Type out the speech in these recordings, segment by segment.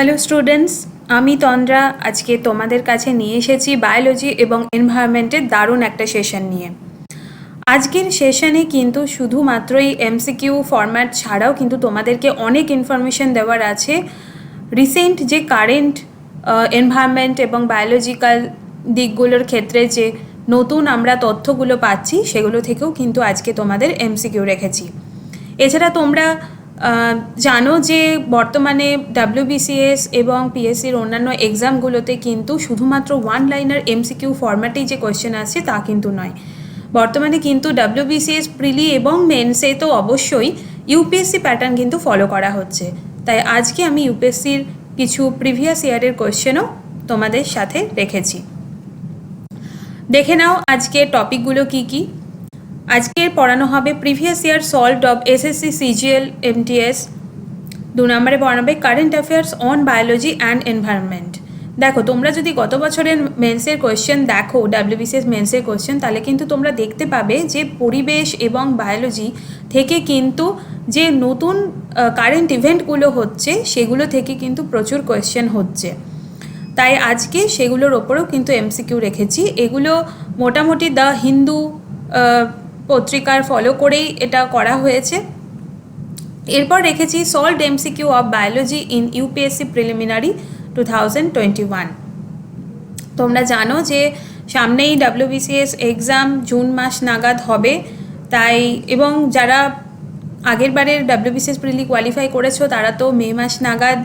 Hello students, আমি তন্দ্রা আজকে তোমাদের কাছে নিয়ে এসেছি বায়োলজি এবং এনভায়রনমেন্টের দারুণ একটা সেশন নিয়ে। আজকের সেশনে কিন্তু শুধুমাত্রই এমসিকিউ ফরম্যাট ছাড়াও কিন্তু তোমাদেরকে অনেক ইনফরমেশন দেওয়ার আছে। রিসেন্ট যে কারেন্ট এনভায়রনমেন্ট এবং বায়োলজিক্যাল দিকগুলোর ক্ষেত্রে যে নতুন আমরা তথ্যগুলো পাচ্ছি সেগুলো থেকেও কিন্তু আজকে তোমাদের এমসিকিউ রেখেছি। এছাড়া তোমরা জানো যে বর্তমানে ডাব্লিউবিসিএস এবং পিএসসির অন্যান্য এক্সামগুলোতে কিন্তু শুধুমাত্র ওয়ান লাইনার এমসিকিউ ফরম্যাটেই যে কোয়েশ্চেন আসছে তা কিন্তু নয়। বর্তমানে কিন্তু ডাব্লিউবিসিএস প্রিলি এবং মেন্সে তো অবশ্যই ইউপিএসসি প্যাটার্ন কিন্তু ফলো করা হচ্ছে। তাই আজকে আমি ইউপিএসসির কিছু প্রিভিয়াস ইয়ারের কোয়েশ্চেনও তোমাদের সাথে রেখেছি। দেখে নাও আজকের টপিকগুলো কি কি। আজকে পড়ানো হবে previous year solved of SSC CGL MTS. 2 নম্বরে পড়ানো হবে current affairs on biology and environment. দেখো, তোমরা যদি গত বছরের মেন্সের কোয়েশ্চেন দেখো, ডাব্লিউবিসিএস মেন্সের কোয়েশ্চেন, তাহলে কিন্তু তোমরা দেখতে পাবে যে পরিবেশ এবং বায়োলজি থেকে কিন্তু যে নতুন কারেন্ট ইভেন্টগুলো হচ্ছে সেগুলো থেকে কিন্তু প্রচুর কোয়েশ্চেন হচ্ছে। তাই আজকে সেগুলোর ওপরেও কিন্তু এমসিকিউ রেখেছি। এগুলো মোটামুটি দ্য হিন্দু পত্রিকার ফলো করেই এটা করা হয়েছে। এরপর রেখেছি solved MCQ of biology in UPSC preliminary 2021। তোমরা জানো যে সামনেই ডাব্লিউবিসিএস এক্সাম জুন মাস নাগাদ হবে, তাই এবং যারা আগের বারের ডাব্লিউবিসিএস প্রিলি কোয়ালিফাই করেছো তারা তো মে মাস নাগাদ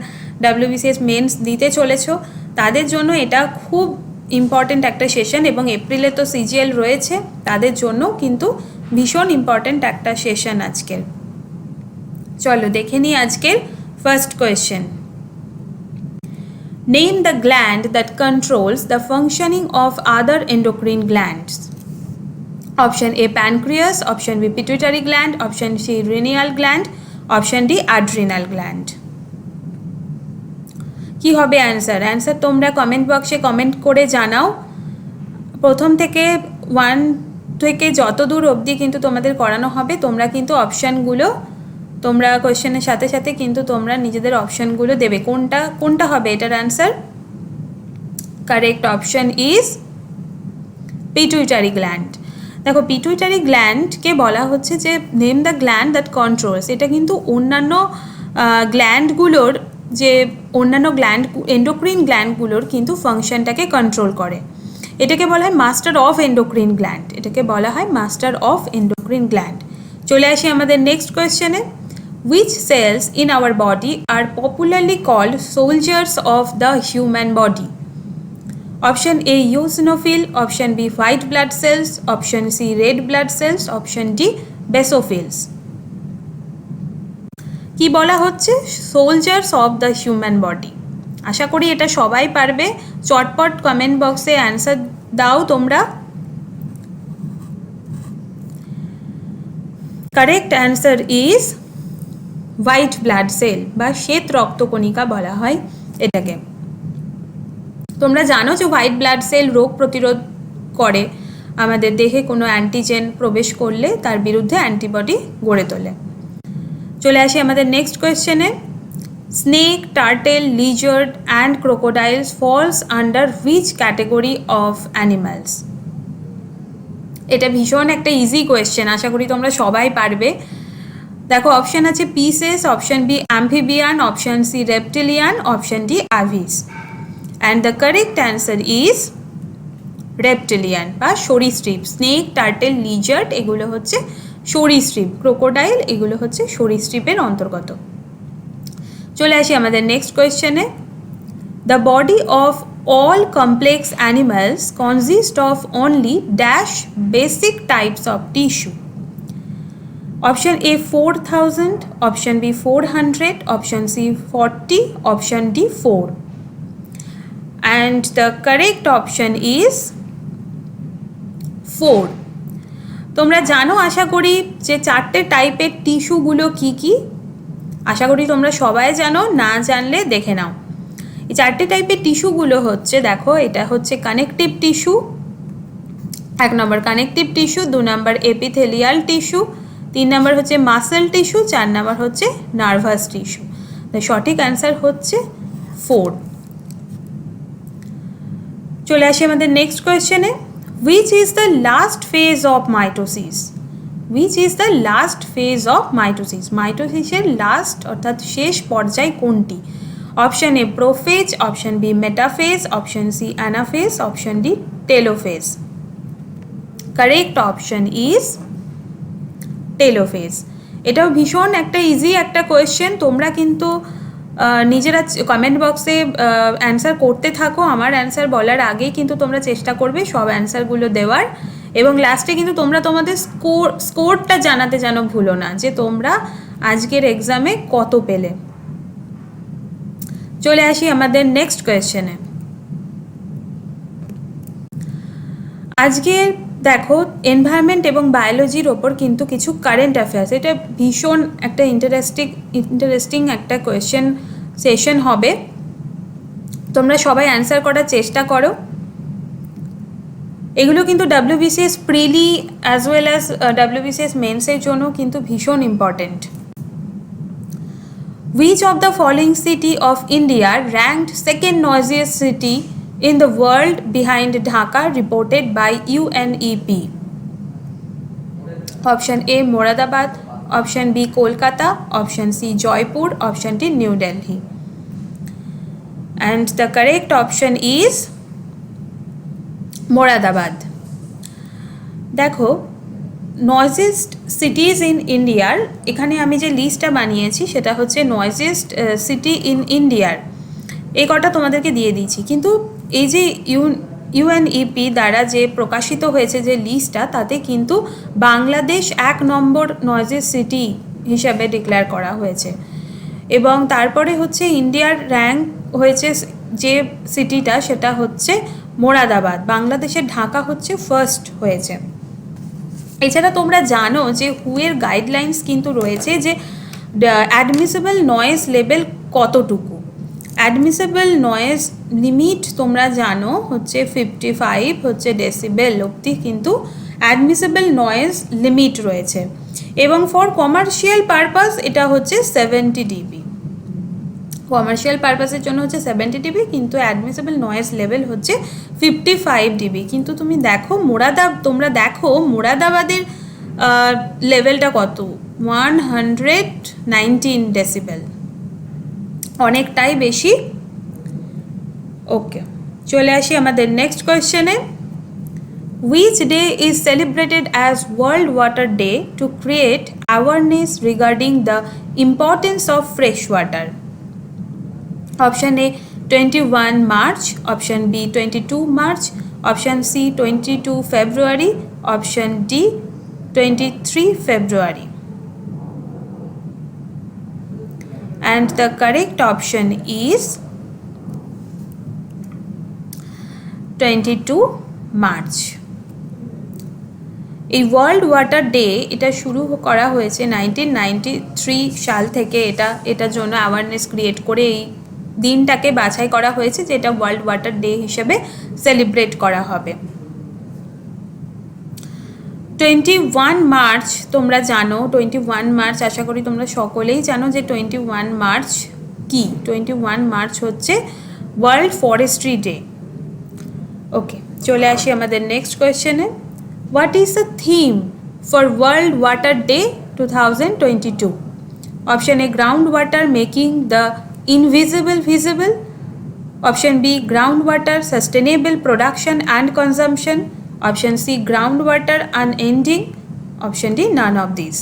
ডাব্লিউবিসিএস মেন্স দিতে চলেছো, তাদের জন্য এটা খুব ইম্পর্ট্যান্ট একটা সেশন। এবং এপ্রিলে তো সিজিএল রয়েছে, তাদের জন্য কিন্তু ভীষণ ইম্পর্ট্যান্ট একটা সেশন আজকের। চলো দেখে নিই আজকের first question. Name the gland that controls the functioning of other endocrine glands. Option A pancreas, option B pituitary gland, option C pineal gland, option D adrenal gland. কি হবে অ্যান্সার তোমরা comment বক্সে comment করে জানাও। প্রথম থেকে 1 থেকে যত দূর অবধি কিন্তু তোমাদের করানো হবে, তোমরা কিন্তু অপশানগুলো তোমরা কোয়েশ্চেনের সাথে সাথে কিন্তু তোমরা নিজেদের অপশানগুলো দেবে। কোনটা হবে এটার answer? Correct option is pituitary gland. দেখো, পিটুইটারি গ্ল্যান্ডকে বলা হচ্ছে যে name the gland that controls. এটা কিন্তু অন্যান্য গ্ল্যান্ডগুলোর যে অন্যান্য গ্ল্যান্ড এন্ডোক্রিন গ্ল্যান্ডগুলোর কিন্তু ফাংশনটাকে কন্ট্রোল করে। এটাকে বলা হয় মাস্টার অফ এন্ডোক্রিন গ্ল্যান্ড। এটাকে বলা হয় মাস্টার অফ এন্ডোক্রিন গ্ল্যান্ড। চলে আসি আমাদের নেক্সট কোয়েশ্চেনে। Which cells in our body are popularly called soldiers of the human body? Option A eosinophil, option B white blood cells, option C red blood cells, option D basophils. কি বলা হচ্ছে? Soldiers of the human body. আশা করি এটা সবাই পারবে। চটপট comment বক্সে অ্যান্সার দাও তোমরা। Correct answer is white blood cell বা শ্বেত রক্তকণিকা বলা হয় এটাকে। তোমরা জানো যে হোয়াইট ব্লাড সেল রোগ প্রতিরোধ করে, আমাদের দেহে কোনো অ্যান্টিজেন প্রবেশ করলে তার বিরুদ্ধে অ্যান্টিবডি গড়ে তোলে। চলে আসি আমাদের নেক্সট কোয়েশ্চেনে। Snake, turtle, lizard and crocodiles falls under which category of animals? এটা ভীষণ একটা ইজি কোয়েশ্চেন, আশা করি তোমরা সবাই পারবে। দেখো, অপশান আছে Pisces, option B amphibian, option C reptilian, option D Aves. And the correct answer is reptilian বা সরীসৃপ। স্নেক, টার্টেল, লিজার্ড এগুলো হচ্ছে সরীসৃপ, ক্রোকোডাইল এগুলো হচ্ছে সরীসৃপের অন্তর্গত। চলে আসি আমাদের নেক্সট কোয়েশ্চেনে। The body of all complex animals consist of only dash basic types of tissue? Option A 4000, option B 400, option C 40, option D 4। And the correct option is 4। তোমরা জানো আশা করি যে 4টে টাইপের টিস্যুগুলো কি কি। আশা করি তোমরা সবাই জানো, না জানলে দেখে নাও। এই 4টে টাইপের টিস্যুগুলো হচ্ছে, দেখো এটা হচ্ছে কানেকটিভ টিস্যু, 1 নম্বর কানেকটিভ টিস্যু, 2 নম্বর এপিথেলিয়াল টিস্যু, 3 নম্বর হচ্ছে মাসেল টিস্যু, 4 নম্বর হচ্ছে নার্ভাস টিস্যু। সঠিক অ্যান্সার হচ্ছে 4। চলে আসি আমাদের next কোয়েশ্চেনে, which is the last phase of mitosis? which is the last phase of mitosis? মাইটোসিসের লাস্ট অর্থাৎ শেষ পর্যায় কোনটি? Option A prophase, option B metaphase, option C anaphase, option D telophase. Correct option is telophase. এটাও ভীষণ একটা easy একটা question, তোমরা কিন্তু নিজেরা কমেন্ট বক্সে অ্যান্সার করতে থাকো, আমার অ্যান্সার বলার আগেই কিন্তু তোমরা চেষ্টা করবে সব অ্যান্সারগুলো দেওয়ার, এবং লাস্টে কিন্তু তোমরা তোমাদের স্কোরটা জানাতে যেন ভুলো না যে তোমরা আজকের এক্সামে কত পেলে। চলে আসি আমাদের নেক্সট কোয়েশ্চেনে। আজকে দেখো এনভায়রনমেন্ট এবং বায়োলজির ওপর কিন্তু কিছু কারেন্ট অ্যাফেয়ার্স, এটা ভীষণ একটা ইন্টারেস্টিং একটা কোয়েশ্চেন সেশন হবে, তোমরা সবাই অ্যান্সার করার চেষ্টা করো। এগুলো কিন্তু WBCS প্রিলি অ্যাজ ওয়েল অ্যাজ WBCS মেন্সের জন্য কিন্তু ভীষণ important. Which of the following city of India ranked second noisiest city in the world behind Dhaka reported by UNEP? Option A Moradabad, option B Kolkata, option C Jaipur, option D New Delhi. And the correct option is Moradabad. দেখো নয়েজিয়েস্ট cities in ইন্ডিয়ার, এখানে আমি যে লিস্টটা বানিয়েছি সেটা হচ্ছে নয়েজিয়েস্ট city in ইন্ডিয়ার, এই কটা তোমাদেরকে দিয়ে দিয়েছি, কিন্তু এই যে UNEP দ্বারা যে প্রকাশিত হয়েছে যে লিস্টটা, তাতে কিন্তু বাংলাদেশ 1 নম্বর নয়েজিয়েস্ট সিটি হিসাবে ডিক্লেয়ার করা হয়েছে, এবং তারপরে হচ্ছে ইন্ডিয়ার র্যাঙ্ক হয়েছে যে সিটিটা সেটা হচ্ছে মোরাদাবাদ, বাংলাদেশের ঢাকা হচ্ছে ফার্স্ট হয়েছে। এছাড়া তোমরা জানো যে হুয়ের গাইডলাইন্স কিন্তু রয়েছে যে অ্যাডমিসেবল নয়েজ লেভেল কতটুকু। অ্যাডমিসেবল নয়েজ লিমিট তোমরা জানো হচ্ছে 55 হচ্ছে ডেসিবেল অবধি কিন্তু অ্যাডমিসেবল নয়েজ লিমিট রয়েছে, এবং ফর কমার্শিয়াল পারপাস এটা হচ্ছে 70 dB। কমার্শিয়াল পারপাসের জন্য হচ্ছে 70 dB, কিন্তু অ্যাডমিসেবল নয়েজ লেভেল হচ্ছে 55 dB। কিন্তু তোমরা দেখো মোরাদাবাদের লেভেলটা কত, 119 ডেসিবেল, অনেকটাই বেশি। ওকে, চলে আসি আমাদের next কোয়েশ্চেনে। Which day is celebrated as World Water Day to create awareness regarding the importance of fresh water? Option A 21 March, option B 22 March, option C 22 February, option D 23 February. And the correct option is 22 March. এই world water day এটা শুরু করা হয়েছে 1993 সাল থেকে, এটার জন্য awareness create করে এই দিনটাকে বাছাই করা হয়েছে যেটা ওয়ার্ল্ড ওয়াটার ডে হিসেবে সেলিব্রেট করা হবে। 21 মার্চ তোমরা জানো, 21 মার্চ আশা করি তোমরা সকলেই জানো যে 21 মার্চ কি। 21 মার্চ হচ্ছে ওয়ার্ল্ড ফরেস্ট্রি ডে। ওকে, চলে আসি আমাদের নেক্সট কোয়েশ্চেনে। What is the theme for world water day 2022? Option A ground water making the invisible visible, option B groundwater sustainable production and consumption, option C groundwater unending, option D none of these.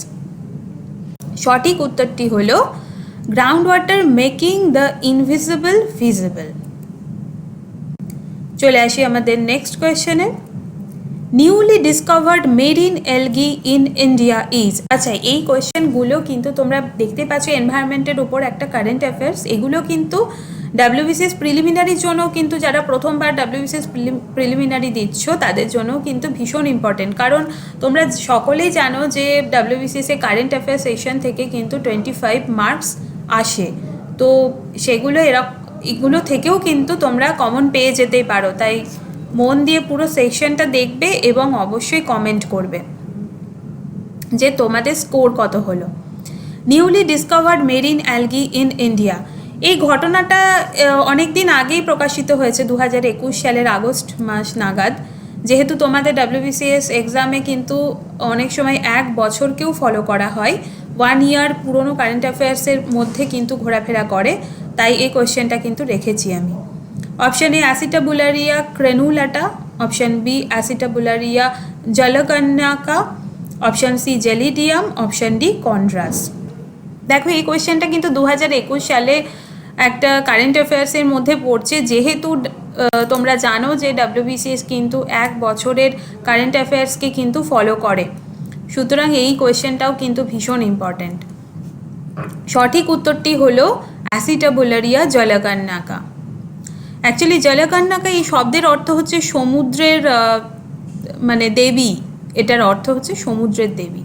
সঠিক উত্তরটি হলো groundwater making the invisible visible. চলে আসি আমাদের next কোয়েশ্চেনে। Newly discovered marine algae in India is. আচ্ছা, এই কোয়েশ্চেনগুলো কিন্তু তোমরা দেখতে পাচ্ছ এনভায়রনমেন্টের উপর একটা কারেন্ট অ্যাফেয়ার্স, এগুলো কিন্তু WBCS প্রিলিমিনারির জন্য কিন্তু যারা প্রথমবার WBCS প্রিলিমিনারি দিচ্ছ তাদের জন্য কিন্তু ভীষণ ইম্পর্টেন্ট, কারণ তোমরা সকলেই জানো যে WBCS এ কারেন্ট অ্যাফেয়ার্স সেকশন থেকে কিন্তু 25 মার্কস আসে, তো এগুলো থেকেও কিন্তু তোমরা কমন পেয়ে যেতেই পারো। তাই মন দিয়ে পুরো সেকশনটা দেখবে এবং অবশ্যই কমেন্ট করবে যে তোমাদের স্কোর কত হলো। Newly discovered marine algae in India, এই ঘটনাটা অনেক দিন আগেই প্রকাশিত হয়েছে 2021 সালের আগস্ট মাস নাগাদ। যেহেতু তোমাদের WBCS এক্সামে কিন্তু অনেক সময় 1 বছরকেও ফলো করা হয়, 1 ইয়ার পুরনো কারেন্ট অ্যাফেয়ার্সের মধ্যে কিন্তু ঘোরাফেরা করে, তাই এই কোয়েশ্চেনটা কিন্তু রেখেছি আমি। Option A acetabularia crenulata, option B acetabularia jalakanyakae, option C gelidium, option D chondrus. দেখো এই কোয়েশ্চেনটা কিন্তু 2021 সালে একটা কারেন্ট অ্যাফেয়ার্সের মধ্যে পড়ছে। যেহেতু তোমরা জানো যে WBCS কিন্তু 1 বছরের কারেন্ট অ্যাফেয়ার্সকে কিন্তু ফলো করে, সুতরাং এই কোয়েশ্চেনটাও কিন্তু ভীষণ ইম্পর্ট্যান্ট। সঠিক উত্তরটি হলো অ্যাসিটাবুলারিয়া জলকন্যাকা। অ্যাকচুয়ালি জলকন্যাকা এই শব্দের অর্থ হচ্ছে সমুদ্রের মানে দেবী, এটার অর্থ হচ্ছে সমুদ্রের দেবী।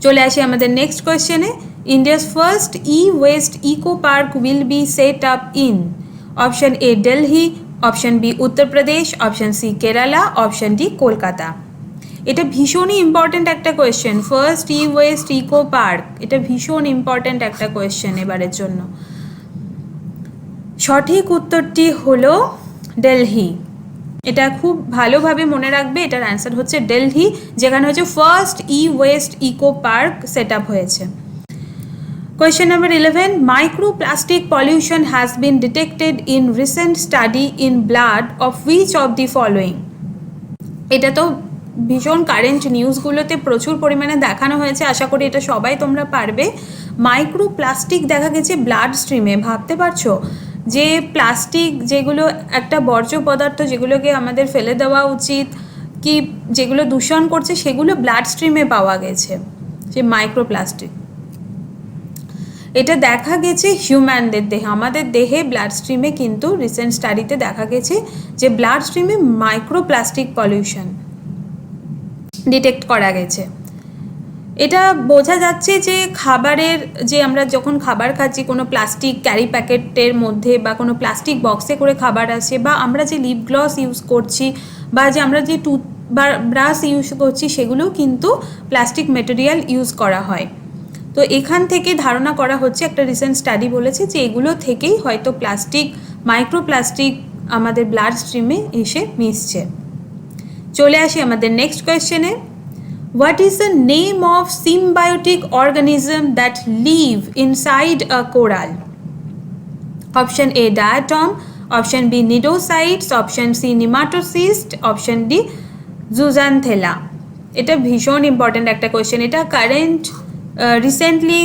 চলে আসি আমাদের নেক্সট কোয়েশ্চেনে। India's first waste eco park will be set up in, option A Delhi, option B Uttar Pradesh, option C Kerala, option D Kolkata. এটা ভীষণই ইম্পর্ট্যান্ট একটা question, first waste eco park, এটা ভীষণ ইম্পর্ট্যান্ট একটা কোয়েশ্চেন এবারের জন্য। সঠিক উত্তরটি হলো দিল্লি। এটা খুব ভালোভাবে মনে রাখবে, এটার অ্যান্সার হচ্ছে দিল্লি, যেখানে হচ্ছে first waste eco park set up হয়েছে। Question number 11. Microplastic pollution has been detected in recent study in blood of which of the following? এটা তো ভীষণ কারেন্ট নিউজগুলোতে প্রচুর পরিমাণে দেখানো হয়েছে, আশা করি এটা সবাই তোমরা পারবে। মাইক্রোপ্লাস্টিক দেখা গেছে ব্লাড স্ট্রিমে। ভাবতে পারছো যে প্লাস্টিক যেগুলো একটা বর্জ্য পদার্থ, যেগুলোকে আমাদের ফেলে দেওয়া উচিত, কি যেগুলো দূষণ করছে, সেগুলো ব্লাড স্ট্রিমে পাওয়া গেছে, যে মাইক্রোপ্লাস্টিক। এটা দেখা গেছে হিউম্যানদের দেহে, আমাদের দেহে ব্লাড স্ট্রিমে কিন্তু রিসেন্ট স্টাডিতে দেখা গেছে যে ব্লাড স্ট্রিমে মাইক্রোপ্লাস্টিক পলিউশন ডিটেক্ট করা গেছে। এটা বোঝা যাচ্ছে যে খাবারের, যে আমরা যখন খাবার খাচ্ছি কোনো প্লাস্টিক ক্যারি প্যাকেটের মধ্যে বা কোনো প্লাস্টিক বক্সে করে খাবার আসে, বা আমরা যে লিপ গ্লস ইউজ করছি বা যে আমরা যে টুথ ব্রাশ ইউজ করছি, সেগুলোও কিন্তু প্লাস্টিক মেটেরিয়াল ইউজ করা হয়। তো এখান থেকে ধারণা করা হচ্ছে, একটা রিসেন্ট স্টাডি বলেছে যে এগুলো থেকেই হয়তো প্লাস্টিক, মাইক্রোপ্লাস্টিক আমাদের ব্লাড স্ট্রিমে এসে মিশছে। চলে আসি আমাদের নেক্সট কোয়েশ্চেনে। What is the name of symbiotic organism that live inside a coral? Option A diatom, option B cnidocytes, option C nematocyst, option D zooxanthellae. এটা ভীষণ ইম্পর্ট্যান্ট একটা কোয়েশ্চেন। এটা কারেন্ট রিসেন্টলি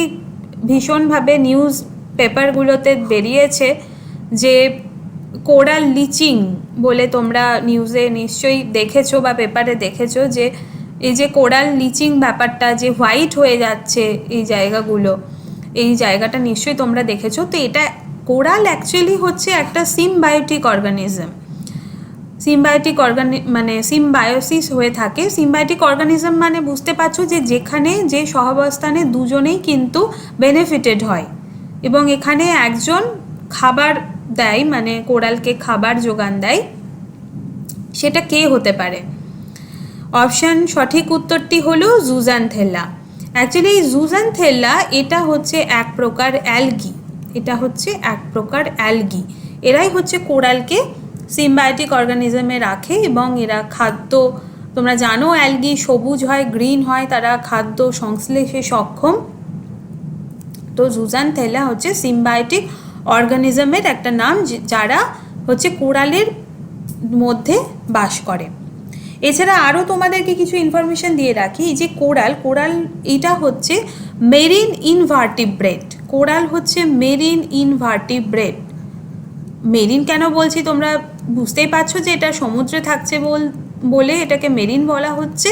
ভীষণভাবে নিউজ পেপারগুলোতে বেরিয়েছে যে কোরাল লিচিং বলে, তোমরা নিউজে নিশ্চয়ই দেখেছো বা পেপারে দেখেছো যে এই যে কোরাল লিচিং ব্যাপারটা, যে হোয়াইট হয়ে যাচ্ছে এই জায়গাগুলো, এই জায়গাটা নিশ্চয়ই তোমরা দেখেছো। তো এটা কোরাল অ্যাকচুয়ালি হচ্ছে একটা সিম্বায়োটিক অর্গানিজম। সিম্বায়োটিক মানে সিম্বায়োসিস হয়ে থাকে। সিম্বায়োটিক অর্গানিজম মানে বুঝতে পারছো যে যেখানে যে সহাবস্থানে দুজনেই কিন্তু বেনিফিটেড হয়, এবং এখানে একজন খাবার দেয়, মানে কোরালকে খাবার যোগান দেয়, সেটা কে হতে পারে? অপশান সঠিক উত্তরটি হলো জুজানথেলা। অ্যাকচুয়ালি এই জুজানথেলা এটা হচ্ছে এক প্রকার অ্যালগি, এটা হচ্ছে এক প্রকার অ্যালগি। এরাই হচ্ছে কোরালকে সিম্বায়োটিক অর্গানিজমে রাখে, এবং এরা খাদ্য, তোমরা জানো অ্যালগি সবুজ হয়, গ্রিন হয়, তারা খাদ্য সংশ্লেষে সক্ষম। তো জুজানথেলা হচ্ছে সিম্বায়োটিক অর্গানিজমের একটা নাম, যারা হচ্ছে কোরালের মধ্যে বাস করে। এছাড়া আরও তোমাদেরকে কিছু ইনফরমেশন দিয়ে রাখি, যে কোরাল এটা হচ্ছে মেরিন ইনভার্টিব্রেট। কোরাল হচ্ছে মেরিন ইনভার্টিব্রেট। মেরিন কেন বলছি তোমরা বুঝতেই পারছো যে এটা সমুদ্রে থাকছে বলে এটাকে মেরিন বলা হচ্ছে,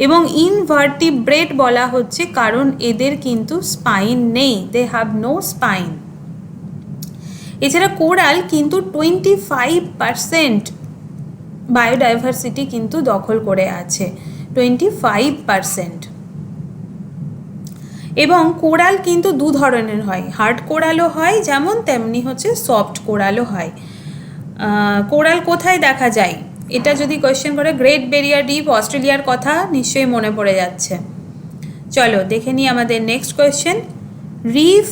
এবং ইনভার্টিব্রেট বলা হচ্ছে কারণ এদের কিন্তু স্পাইন নেই, দে হ্যাভ নো স্পাইন। এছাড়া কোরাল কিন্তু 25% বায়োডাইভার্সিটি কিন্তু দখল করে আছে, 25%। এবং কোরাল কিন্তু দু ধরনের হয়, হার্ড কোরালও হয় যেমন, তেমনি হচ্ছে সফট কোরালও হয়। কোরাল কোথায় দেখা যায় এটা যদি কোয়েশ্চেন করে, গ্রেট ব্যারিয়ার রিফ, অস্ট্রেলিয়ার কথা নিশ্চয়ই মনে পড়ে যাচ্ছে। চলো দেখে নিই আমাদের next question. Reef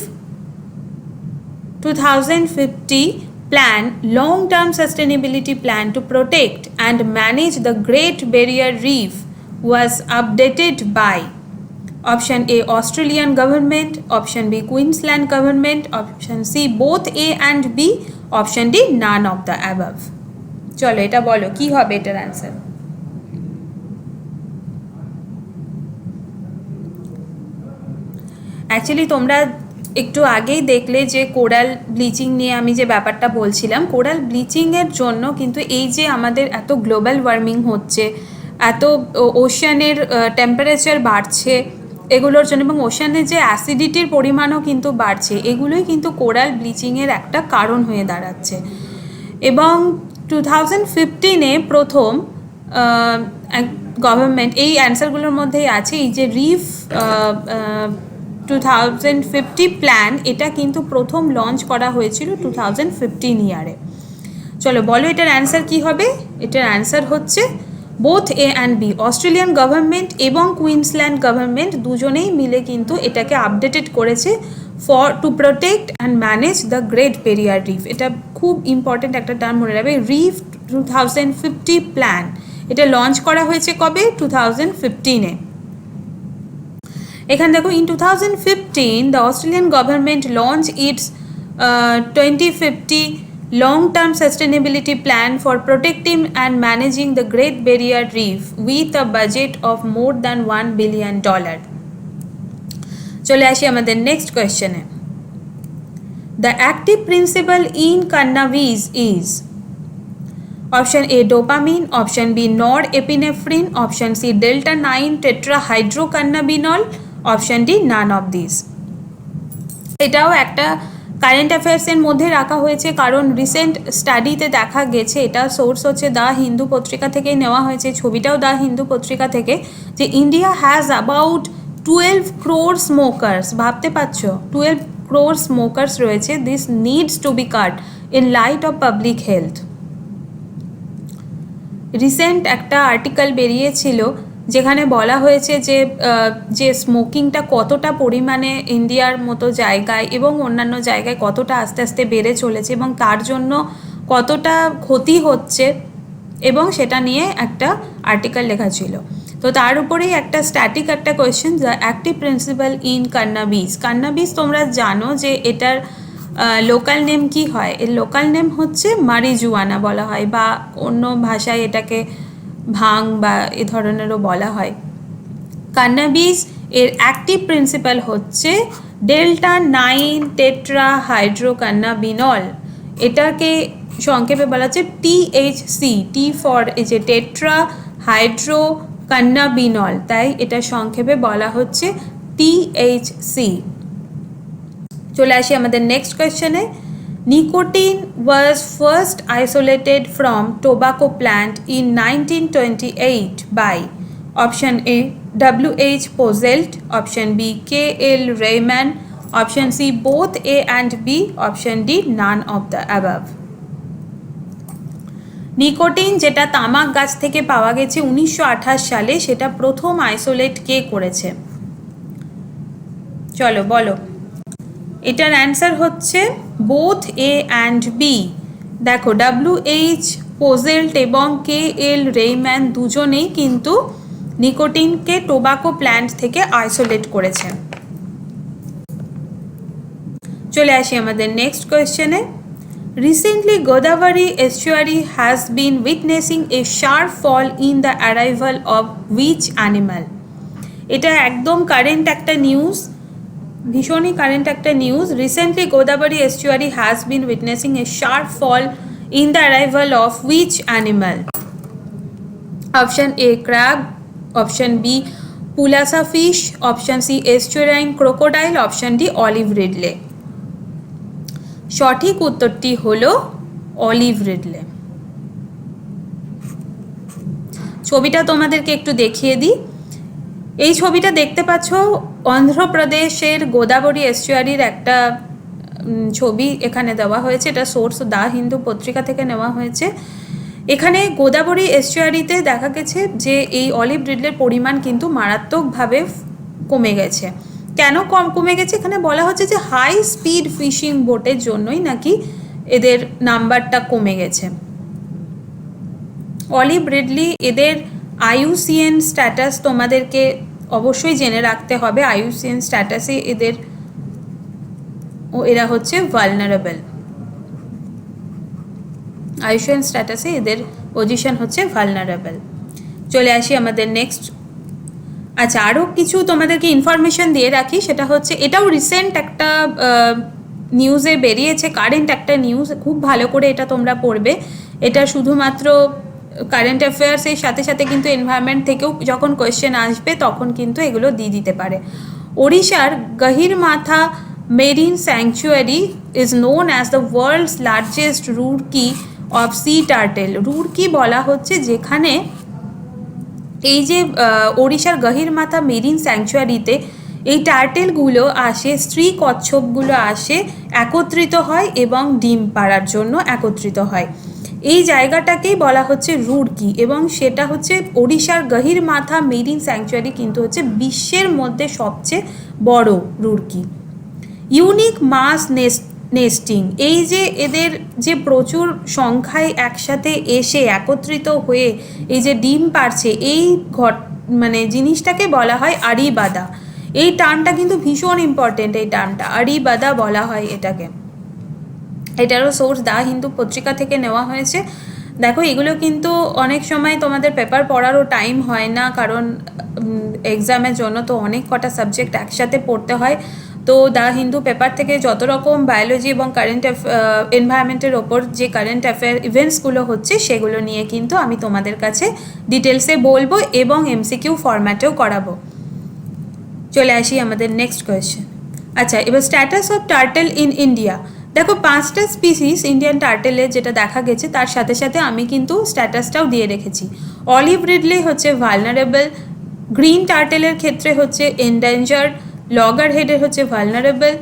2050 plan, long-term sustainability plan to protect and manage the Great Barrier Reef was updated by option A Australian government, option B Queensland government, option C both A and B, option D none of the above. চলো এটা বলো কি হবে এটার answer. Actually তোমরা একটু আগেই দেখলে যে কোরাল ব্লিচিং নিয়ে আমি যে ব্যাপারটা বলছিলাম, কোরাল ব্লিচিংয়ের জন্য কিন্তু এই যে আমাদের এত গ্লোবাল ওয়ার্মিং হচ্ছে, এত ওশানের টেম্পারেচার বাড়ছে, এগুলোর জন্য এবং ওশানের যে অ্যাসিডিটির পরিমাণও কিন্তু বাড়ছে, এগুলোই কিন্তু কোরাল ব্লিচিংয়ের একটা কারণ হয়ে দাঁড়াচ্ছে। এবং 2015-এ প্রথম গভর্নমেন্ট এই অ্যান্সারগুলোর মধ্যেই আছে এই যে রিফ 2050 প্ল্যান, এটা কিন্তু প্রথম লঞ্চ করা হয়েছিল 2015 ইয়ারে। চলো বলো এটার অ্যান্সার কি হবে। এটার অ্যান্সার হচ্ছে both A and B, Australian government এবং কুইন্সল্যান্ড গভর্নমেন্ট দুজনেই মিলে কিন্তু এটাকে আপডেটেড করেছে for to protect and manage the great barrier reef. এটা খুব ইম্পর্টেন্ট একটা টার্ম মনে রাখবে, রিফ 2050 প্ল্যান। এটা লঞ্চ করা হয়েছে কবে? 2015-এ। এখানে দেখো in 2015 the Australian government launched its 2050 long-term sustainability plan for protecting and managing the Great Barrier Reef with a budget of more than $1 billion. চলে আসি আমাদের next কোয়েশ্চেনে। The active principle in cannabis is option A dopamine, option B norepinephrine, option C delta 9 tetrahydrocannabinol, option D none of this. এটাও একটা current অ্যাফেয়ার্সের মধ্যে রাখা হয়েছে, কারণ recent স্টাডিতে দেখা গেছে, এটা সোর্স হচ্ছে দ্য হিন্দু পত্রিকা থেকেই নেওয়া হয়েছে, ছবিটাও দ্য হিন্দু পত্রিকা থেকে, যে India has about 12 crore smokers. ভাবতে পারছো 12 crore স্মোকার্স রয়েছে। This needs to be cut in light of public health. Recent একটা আর্টিকেল বেরিয়েছিল যেখানে বলা হয়েছে যে স্মোকিংটা কতটা পরিমাণে ইন্ডিয়ার মতো জায়গায় এবং অন্যান্য জায়গায় কতটা আস্তে আস্তে বেড়ে চলেছে এবং তার জন্য কতটা ক্ষতি হচ্ছে, এবং সেটা নিয়ে একটা আর্টিকেল লেখা ছিল। তো তার উপরেই একটা স্ট্যাটিক একটা question, the active principal in cannabis. Cannabis তোমরা জানো যে এটার লোকাল নেম কি হয়? এর লোকাল নেম হচ্ছে মারিজুয়ানা বলা হয়, বা অন্য ভাষায় এটাকে ভাং বা এ ধরনেরও বলা হয়। কান্নাবিস এর অ্যাক্টিভ প্রিন্সিপাল হচ্ছে ডেল্টা 9 টেট্রাহাইড্রোকান্নাবিনল। এটাকে সংক্ষেপে বলা হচ্ছে টিএইচসি, টি ফর এই যে টেট্রা হাইড্রোকান্নাবিনল, তাই এটা সংক্ষেপে বলা হচ্ছে টিএইচসি। চলে আসি আমাদের next কোয়েশ্চেনে। Nicotine was first isolated from tobacco plant in 1928 by option A W.H. Pozelt, option B K.L. Rayman, option C both A and B, option D none of the above. Nicotine যেটা তামাক গাছ থেকে পাওয়া গেছে 1928 সালে, সেটা প্রথম isolate কে করেছে? চলো বলো। এটার অ্যান্সার হচ্ছে বোথ এ অ্যান্ড বি। দেখো W.H. পোজেল্ট এবং K.L. রেইম্যান দুজনেই কিন্তু নিকোটিনকে টোবাকো প্ল্যান্ট থেকে আইসোলেট করেছেন। চলে আসি আমাদের নেক্সট কোয়েশ্চেনে। Recently Godavari estuary has been witnessing a sharp fall in the arrival of which animal? এটা একদম কারেন্ট একটা নিউজ, ভীষণই কারেন্ট একটা news. Recently Godavari estuary has been witnessing a sharp fall in the arrival of which animal? Option A crab, option B pulasa fish, option C estuarine crocodile, option D olive ridley. সঠিক উত্তরটি হলো olive Ridley. ছবিটা তোমাদেরকে একটু দেখিয়ে দিই। এই ছবিটা দেখতে পাচ্ছ অন্ধ্রপ্রদেশের গোদাবরী এস্চুয়ারির একটা ছবি এখানে দেওয়া হয়েছে। এটা সোর্স দ্য হিন্দু পত্রিকা থেকে নেওয়া হয়েছে। এখানে গোদাবরী এস্চুয়ারিতে দেখা গেছে যে এই অলিভ রিডলের পরিমাণ কিন্তু মারাত্মকভাবে কমে গেছে। কেন কমে গেছে এখানে বলা হচ্ছে যে হাই স্পিড ফিশিং বোটের জন্যই নাকি এদের নাম্বারটা কমে গেছে। অলিভ রিডলি এদের IUCN স্ট্যাটাস তোমাদেরকে অবশ্যই জেনে রাখতে হবে। IUCN স্ট্যাটাসে এরা হচ্ছে ভালনারেবল। IUCN স্ট্যাটাসে এদের পজিশন হচ্ছে ভালনারেবল। চলে আসি আমাদের নেক্সট। আচ্ছা, আরও কিছু তোমাদেরকে ইনফরমেশন দিয়ে রাখি, সেটা হচ্ছে এটাও রিসেন্ট একটা নিউজে বেরিয়েছে, কারেন্ট একটা নিউজ, খুব ভালো করে এটা তোমরা পড়বে। এটা শুধুমাত্র কারেন্ট অ্যাফেয়ার্সের সাথে সাথে কিন্তু এনভায়রনমেন্ট থেকেও যখন কোয়েশ্চেন আসবে তখন কিন্তু এগুলো দিয়ে দিতে পারে। ওড়িশার Gahirmatha marine sanctuary is known as the world's largest rookery of sea turtle. Rookery বলা হচ্ছে যেখানে এই যে ওড়িশার গহিরমাথা মেরিন স্যাংচুয়ারিতে এই টার্টেলগুলো আসে, স্ত্রী কচ্ছপগুলো আসে, একত্রিত হয় এবং ডিম পাড়ার জন্য একত্রিত হয়। এই জায়গাটাকেই বলা হচ্ছে রুরকি এবং সেটা হচ্ছে ওড়িশার গহিরমাথা মেরিন স্যাংচুয়ারি কিন্তু হচ্ছে বিশ্বের মধ্যে সবচেয়ে বড় রুরকি। ইউনিক মাস নেস্টিং, এই যে এদের যে প্রচুর সংখ্যায় একসাথে এসে একত্রিত হয়ে এই যে ডিম পারছে, এই মানে জিনিসটাকে বলা হয় আরিবাদা। এই টার্মটা কিন্তু ভীষণ ইম্পর্টেন্ট, এই টার্মটা আরিবাদা বলা হয় এটাকে। এটারও সোর্স দা হিন্দু পত্রিকা থেকে নেওয়া হয়েছে। দেখো, এগুলো কিন্তু অনেক সময় তোমাদের পেপার পড়ারও টাইম হয় না, কারণ এক্সামের জন্য তো অনেক কটা সাবজেক্ট একসাথে পড়তে হয়। তো দ্য হিন্দু পেপার থেকে যত রকম বায়োলজি এবং কারেন্ট এনভায়রনমেন্টের ওপর যে কারেন্ট অ্যাফেয়ার ইভেন্টসগুলো হচ্ছে সেগুলো নিয়ে কিন্তু আমি তোমাদের কাছে ডিটেলসে বলবো এবং MCQ ফরম্যাটেও করাবো। চলে আসি আমাদের নেক্সট কোয়েশ্চেন। আচ্ছা, এবার status of turtle in India. দেখো, 5টা স্পিসিস ইন্ডিয়ান টার্টেলের যেটা দেখা গেছে তার সাথে সাথে আমি কিন্তু স্ট্যাটাসটাও দিয়ে রেখেছি। অলিভ রিডলি হচ্ছে ভালনারেবল, গ্রিন টার্টেলের ক্ষেত্রে হচ্ছে এন্ডেঞ্জার্ড, লগার হেডের হচ্ছে ভালনারেবল,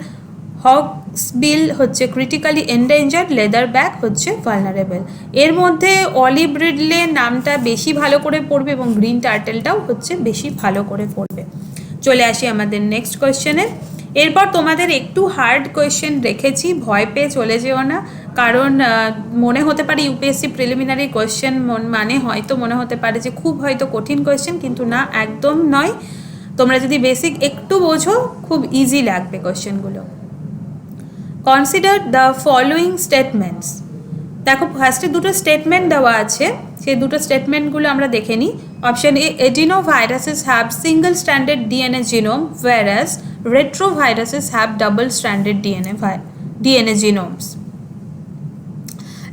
হকসবিল হচ্ছে ক্রিটিক্যালি এন্ডেঞ্জার্ড, লেদার ব্যাক হচ্ছে ভালনারেবল। এর মধ্যে অলিভ রিডলের নামটা বেশি ভালো করে পড়বে এবং গ্রিন টার্টেলটাও হচ্ছে বেশি ভালো করে পড়বে। চলে আসি আমাদের নেক্সট কোয়েশ্চেনে। এরপর তোমাদের একটু হার্ড কোয়েশ্চেন রেখেছি, ভয় পেয়ে চলে যেও না, কারণ মনে হতে পারে UPSC প্রিলিমিনারি কোয়েশ্চেন মানে হয়তো মনে হতে পারে যে খুব হয়তো কঠিন কোয়েশ্চেন, কিন্তু না, একদম নয়। তোমরা যদি বেসিক একটু বোঝো খুব ইজি লাগবে কোয়েশ্চেনগুলো। Consider the following statements. দেখো, ফার্স্টে দুটো স্টেটমেন্ট দেওয়া আছে, সেই দুটো স্টেটমেন্টগুলো আমরা দেখে নিই। Option A, adenoviruses have single stranded DNA genome whereas retroviruses have double stranded DNA genomes.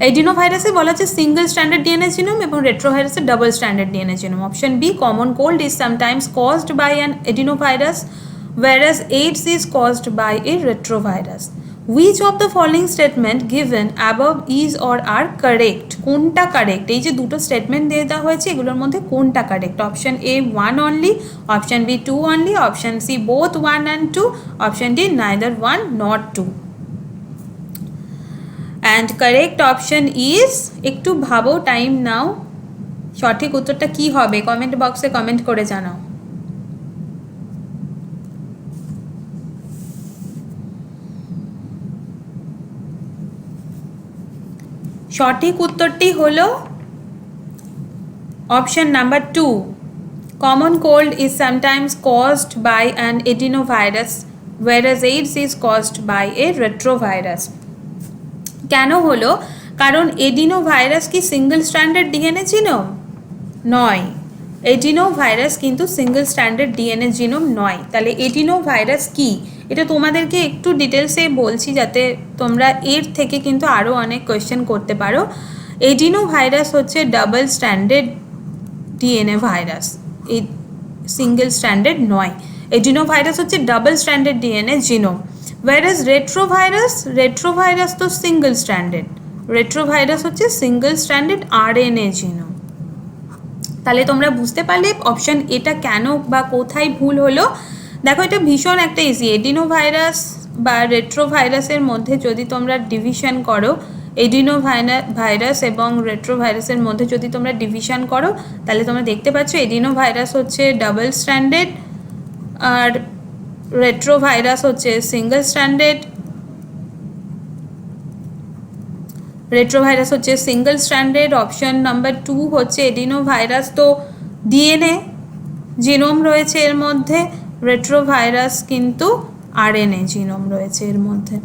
এডিনোভাইরাসে বলা হচ্ছে সিঙ্গল স্ট্যান্ডার্ড ডিএনএ জিনোম এবং রেট্রোভাইরাসে double standard DNA genome. Option B, common cold is sometimes caused by an adenovirus whereas AIDS is caused by a retrovirus. Which of the following statement given above is or are correct? কোনটা correct? এই যে দুটো statement দিয়ে দেওয়া হয়েছে এগুলোর মধ্যে কোনটা correct? Option A 1 only, option B 2 only, option C both 1 and 2, option D neither 1 nor 2. And correct option is, একটু ভাবো, টাইম নাও, সঠিক উত্তরটা কি হবে কমেন্ট বক্সে কমেন্ট করে জানাও। সঠিক উত্তরটি হলো option number 2, common cold is sometimes caused by an adenovirus whereas AIDS is caused by a retrovirus. কেন হলো? কারণ এডিনোভাইরাস কি সিঙ্গল স্ট্যান্ডার্ড ডিএনএ জিনোম নয়। এডিনোভাইরাস কিন্তু সিঙ্গল স্ট্যান্ডার্ড ডিএনএ জিনোম নয়। তাহলে এডিনোভাইরাস কি, এটা তোমাদেরকে একটু ডিটেলসে বলছি যাতে তোমরা এর থেকে কিন্তু আরও অনেক কোয়েশ্চেন করতে পারো। এডিনোভাইরাস হচ্ছে ডাবল স্ট্যান্ডার্ড ডিএনএ ভাইরাস, এই সিঙ্গল স্ট্যান্ডার্ড নয়। এডিনোভাইরাস হচ্ছে double standard DNA genome. whereas retrovirus তো সিঙ্গল স্ট্যান্ডার্ড, রেট্রোভাইরাস হচ্ছে সিঙ্গল স্ট্যান্ডার্ড RNA জিনোম। তাহলে তোমরা বুঝতে পারলে অপশন এটা কেন বা কোথায় ভুল হলো। দেখো, এটা ভীষণ একটা ইজি। এডিনোভাইরাস বা রেট্রোভাইরাসের মধ্যে যদি তোমরা ডিভিশন করো, এডিনোভাইরাস এবং রেট্রোভাইরাসের মধ্যে যদি তোমরা ডিভিশন করো তাহলে তোমরা দেখতে পাচ্ছ এডিনোভাইরাস হচ্ছে ডাবল স্ট্যান্ডার্ড আর রেট্রোভাইরাস হচ্ছে সিঙ্গেল স্ট্র্যান্ডেড, রেট্রোভাইরাস হচ্ছে সিঙ্গেল স্ট্র্যান্ডেড। অপশন নাম্বার 2 হচ্ছে এডিনোভাইরাস, তো ডিএনএ জিনোম রয়েছে এর মধ্যে, রেট্রোভাইরাস কিন্তু আরএনএ জিনোম রয়েছে এর মধ্যে।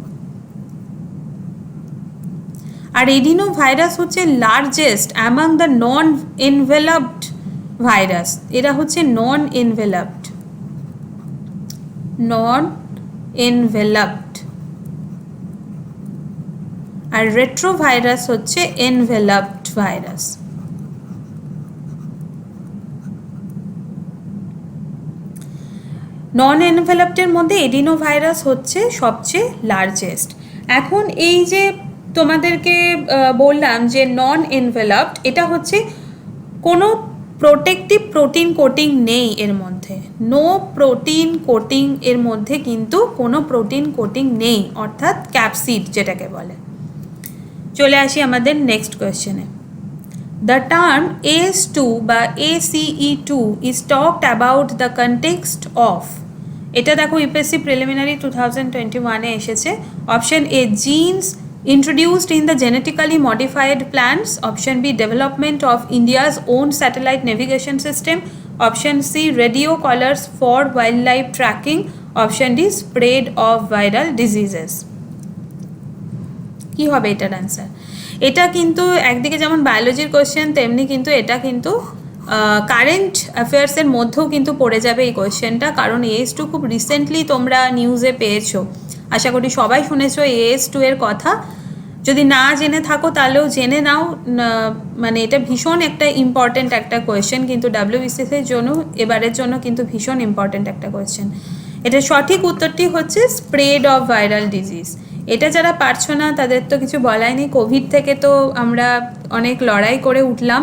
আর এডিনোভাইরাস হচ্ছে largest among the non এনভেলপড virus, এরা হচ্ছে নন এনভেলপড, আর রেট্রোভাইরাস হচ্ছে এনভেলপড ভাইরাস। নন এনভেলপডের মধ্যে এডিনোভাইরাস হচ্ছে সবচেয়ে লার্জেস্ট। এখন এই যে তোমাদেরকে বললাম যে নন এনভেলপড, এটা হচ্ছে কোনো প্রোটেক্টিভ প্রোটিন কোটিং নেই এর মধ্যে, নো প্রোটিন কোটিং এর মধ্যে কিন্তু কোনো প্রোটিন কোটিং নেই, অর্থাৎ ক্যাপসিড যেটাকে বলে। চলে আসি আমাদের নেক্সট কোয়েশ্চেনে। দ্য টার্ম ACE2 বা ACE2 is talked about the context of, এটা দেখো ইউপিএসসি প্রিলিমিনারি 2021-এ এসেছে। Option A genes introduced in the genetically modified plants, option B development of India's own satellite navigation system, option C radio collars for wildlife tracking, option D spread of viral diseases। কি হবে এটার answer? এটা কিন্তু একদিকে যেমন বায়োলজির question, তেমনি কিন্তু এটা কিন্তু কারেন্ট অ্যাফেয়ার্সের মধ্যেও কিন্তু পড়ে যাবে এই কোয়েশ্চেনটা, কারণ ACE2 খুব রিসেন্টলি তোমরা নিউজে পেয়েছো, আশা করি সবাই শুনেছো ACE2 এর কথা। যদি না জেনে থাকো তাহলেও জেনে নাও, মানে এটা ভীষণ একটা ইম্পর্টেন্ট একটা কোয়েশ্চেন, কিন্তু WBCSর জন্য এবারের জন্য কিন্তু ভীষণ ইম্পর্টেন্ট একটা কোয়েশ্চেন। এটা সঠিক উত্তরটি হচ্ছে স্প্রেড অফ ভাইরাল ডিজিজ। এটা যারা পারছো না তাদের তো কিছু বলাই নেই, কোভিড থেকে তো আমরা অনেক লড়াই করে উঠলাম,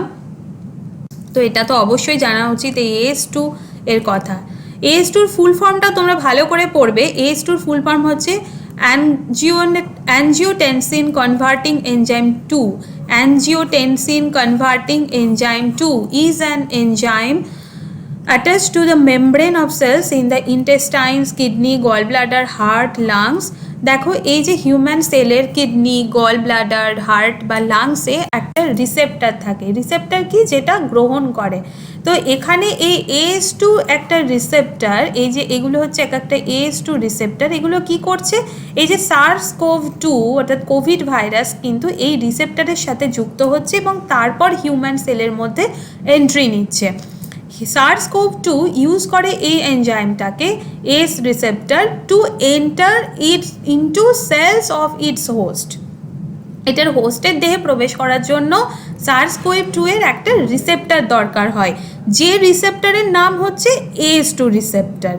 তো এটা তো অবশ্যই জানা উচিত এই ACE2 এর কথা। ACE2 ফুল ফর্মটা তোমরা ভালো করে পড়বে। ACE2 ফুল ফর্ম হচ্ছে angiotensin converting enzyme 2. Angiotensin converting enzyme 2 is an enzyme attached to the membrane of cells in the intestines, kidney, gallbladder, heart, lungs. দেখো এই যে হিউম্যান সেলের কিডনি, গল ব্লাডার, হার্ট বা লাংসে একটা রিসেপ্টার থাকে। Receptor কি? যেটা গ্রহণ করে। তো এখানে এই ACE2 একটা রিসেপ্টার, এই যে এগুলো হচ্ছে এক একটা ACE2 রিসেপ্টার, এগুলো কি করছে? এই যে SARS-CoV-2 অর্থাৎ কোভিড ভাইরাস কিন্তু এই রিসেপ্টারের সাথে যুক্ত হচ্ছে এবং তারপর হিউম্যান সেলের মধ্যে এন্ট্রি নিচ্ছে। SARS-CoV-2 ইউজ করে এই এনজাইমটাকে ACE receptor to enter its into cells of its host. এটার হোস্টের দেহে প্রবেশ করার জন্য SARS-CoV-2 এর একটা রিসেপ্টর দরকার হয়, যে রিসেপ্টরের নাম হচ্ছে ACE2 receptor.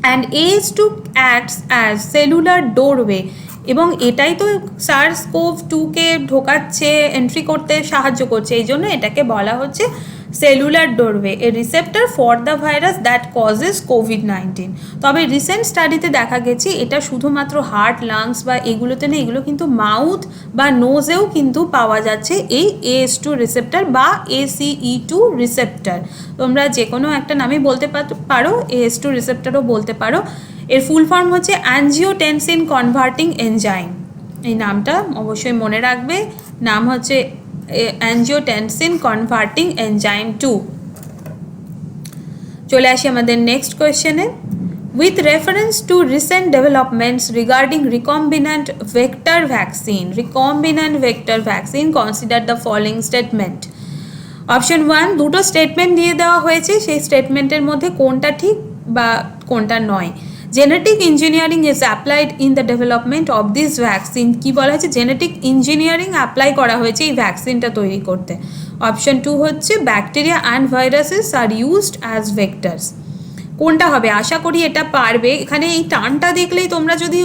And ACE2 acts as cellular doorway, এবং এটাই তো SARS-CoV-2কে ঢোকাচ্ছে, এন্ট্রি করতে সাহায্য করছে, এই জন্য এটাকে বলা হচ্ছে cellular doorway, A receptor for the virus that causes COVID-19. তবে রিসেন্ট স্টাডিতে দেখা গেছে এটা শুধুমাত্র হার্ট, লাংস বা এগুলোতে না, এগুলো কিন্তু মাউথ বা নোজেও কিন্তু পাওয়া যাচ্ছে এই ACE2 রিসেপ্টর বা ACE2 রিসেপ্টর। তোমরা যে কোনো একটা নামই বলতে পারো, ACE2 রিসেপ্টরও বলতে পারো। এর ফুল ফর্ম হচ্ছে অ্যাঞ্জিওটেনসিন কনভার্টিং এনজাইম, এই নামটা অবশ্যই মনে রাখবে, নাম হচ্ছে angiotensin converting enzyme 2। চলে আসি আমাদের নেক্সট কোয়েশ্চেনে। With reference to recent developments regarding recombinant vector vaccine consider the following statement. Option 1 দুটো স্টেটমেন্ট দিয়ে দেওয়া হয়েছে, সেই স্টেটমেন্টের মধ্যে কোনটা ঠিক বা কোনটা নয়। Genetic engineering is applied in the development of this vaccine, কী বলা হয়েছে? জেনেটিক ইঞ্জিনিয়ারিং অ্যাপ্লাই করা হয়েছে এই ভ্যাকসিনটা তৈরি করতে। অপশন 2 হচ্ছে bacteria and viruses are used as vectors. কোনটা হবে? আশা করি এটা পারবে। এখানে এই টার্মটা দেখলেই তোমরা যদি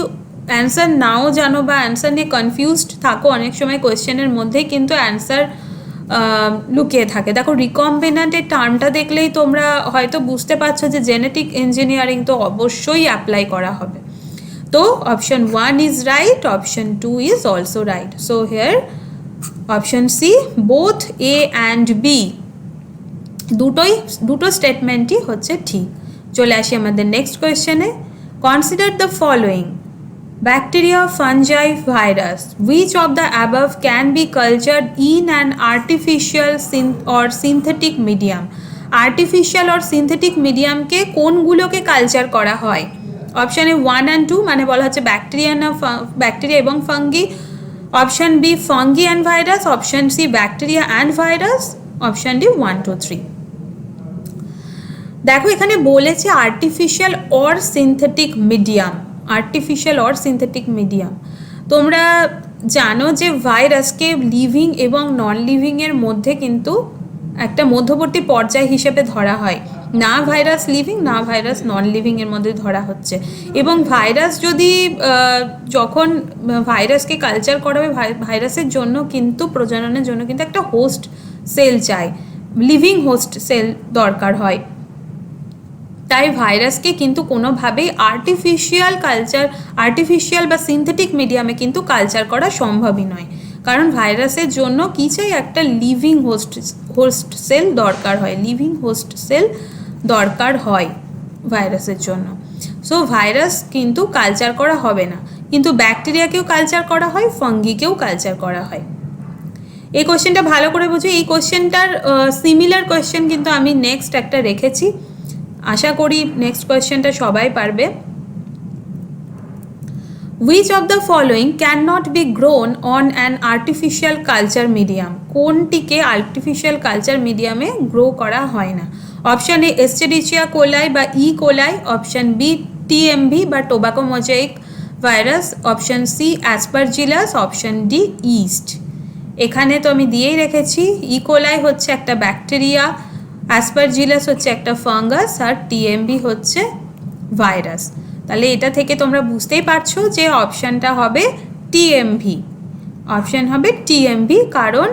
অ্যান্সার নাও জানো বা অ্যান্সার নিয়ে কনফিউজড থাকো, অনেক সময় কোয়েশ্চেনের মধ্যেই কিন্তু অ্যান্সার লুকিয়ে থাকে। দেখো রিকম্বিন্যান্টের টার্মটা দেখলেই তোমরা হয়তো বুঝতে পারছো যে জেনেটিক ইঞ্জিনিয়ারিং তো অবশ্যই অ্যাপ্লাই করা হবে। তো option 1 is right, option 2 is also right. So here option C, both A and B দুটো স্টেটমেন্টই হচ্ছে ঠিক। চলে আসি আমাদের নেক্সট কোয়েশ্চেনে। Consider the following: bacteria, fungi, virus. Which of the above can be cultured in an artificial or synthetic medium? Artificial or synthetic মিডিয়ামকে কোনগুলোকে কালচার করা হয়? অপশানে 1 and 2 মানে বলা হচ্ছে ব্যাকটেরিয়া এবং fungi, option B fungi and virus, option C bacteria and virus, option D 1, 2, 3। দেখো এখানে বলেছে artificial or synthetic medium, artificial or synthetic medium. তোমরা জানো যে ভাইরাসকে লিভিং এবং নন লিভিংয়ের মধ্যে কিন্তু একটা মধ্যবর্তী পর্যায় হিসেবে ধরা হয়, না ভাইরাস লিভিং না ভাইরাস নন লিভিংয়ের মধ্যে ধরা হচ্ছে। এবং ভাইরাস যদি যখন ভাইরাসকে কালচার করা হবে, ভাইরাসের জন্য কিন্তু প্রজননের জন্য কিন্তু একটা হোস্ট সেল চাই, লিভিং হোস্ট সেল দরকার হয়। তাই ভাইরাসকে কিন্তু কোনোভাবেই আর্টিফিশিয়াল বা সিনথেটিক মিডিয়ামে কিন্তু কালচার করা সম্ভবই নয়, কারণ ভাইরাসের জন্য কী চাই? একটা লিভিং হোস্ট সেল দরকার হয়, লিভিং হোস্ট সেল দরকার হয় ভাইরাসের জন্য। সো ভাইরাস কিন্তু কালচার করা হবে না, কিন্তু ব্যাকটেরিয়াকেও কালচার করা হয়, ফাঙ্গিকেও কালচার করা হয়। এই কোশ্চেনটা ভালো করে বুঝো। এই কোশ্চেনটার সিমিলার কোশ্চেন কিন্তু আমি নেক্সট একটা রেখেছি, আশা করি নেক্সট কোয়েশ্চেনটা সবাই পারবে। Which of the following cannot be grown on an artificial culture medium? কোনটিকে আর্টিফিশিয়াল কালচার মিডিয়ামে গ্রো করা হয় না? অপশান এ এস্টেরিচিয়া কোলাই বা E coli, option B TMV বা tobacco mosaic virus, option C Aspergillus, option D yeast. এখানে তো আমি দিয়েই রেখেছি, ই কোলাই হচ্ছে একটা ব্যাকটেরিয়া, অ্যাসপারজিলাস হচ্ছে একটা ফাঙ্গাস, আর টিএমভি হচ্ছে ভাইরাস। তাহলে এটা থেকে তোমরা বুঝতেই পারছো যে অপশানটা হবে টিএমভি, অপশান হবে টিএমভি, কারণ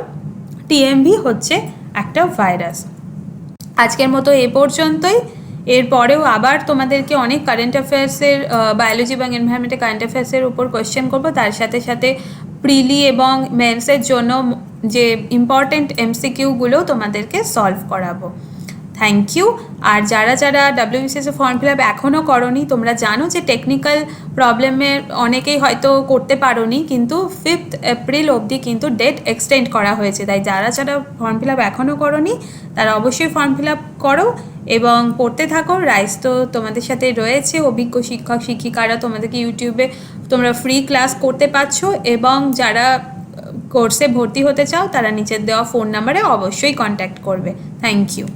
টিএমভি হচ্ছে একটা ভাইরাস। আজকের মতো এ পর্যন্তই। এরপরেও আবার তোমাদেরকে অনেক কারেন্ট অ্যাফেয়ার্সের, বায়োলজি এবং এনভায়রনমেন্টের কারেন্ট অ্যাফেয়ার্সের উপর কোয়েশ্চেন করবো, তার সাথে সাথে প্রিলি এবং মেন্সের জন্য যে ইম্পর্টেন্ট এমসিকিউগুলো তোমাদেরকে সলভ করাবো। Thank you. আর যারা WBCS ফর্ম ফিল আপ এখনও করোনি, তোমরা জানো যে টেকনিক্যাল প্রবলেমের অনেকেই হয়তো করতে পারোনি, কিন্তু 5th এপ্রিল অবধি কিন্তু ডেট এক্সটেন্ড করা হয়েছে। তাই যারা ফর্ম ফিল আপ এখনও করোনি তারা অবশ্যই ফর্ম ফিল আপ করো এবং পড়তে থাকো। রাইস তো তোমাদের সাথে রয়েছে, অভিজ্ঞ শিক্ষক শিক্ষিকারা তোমাদেরকে ইউটিউবে তোমরা ফ্রি ক্লাস করতে পারছো, এবং যারা কোর্সে ভর্তি হতে চাও তারা নিচের দেওয়া ফোন নাম্বারে অবশ্যই কন্ট্যাক্ট করবে। Thank you.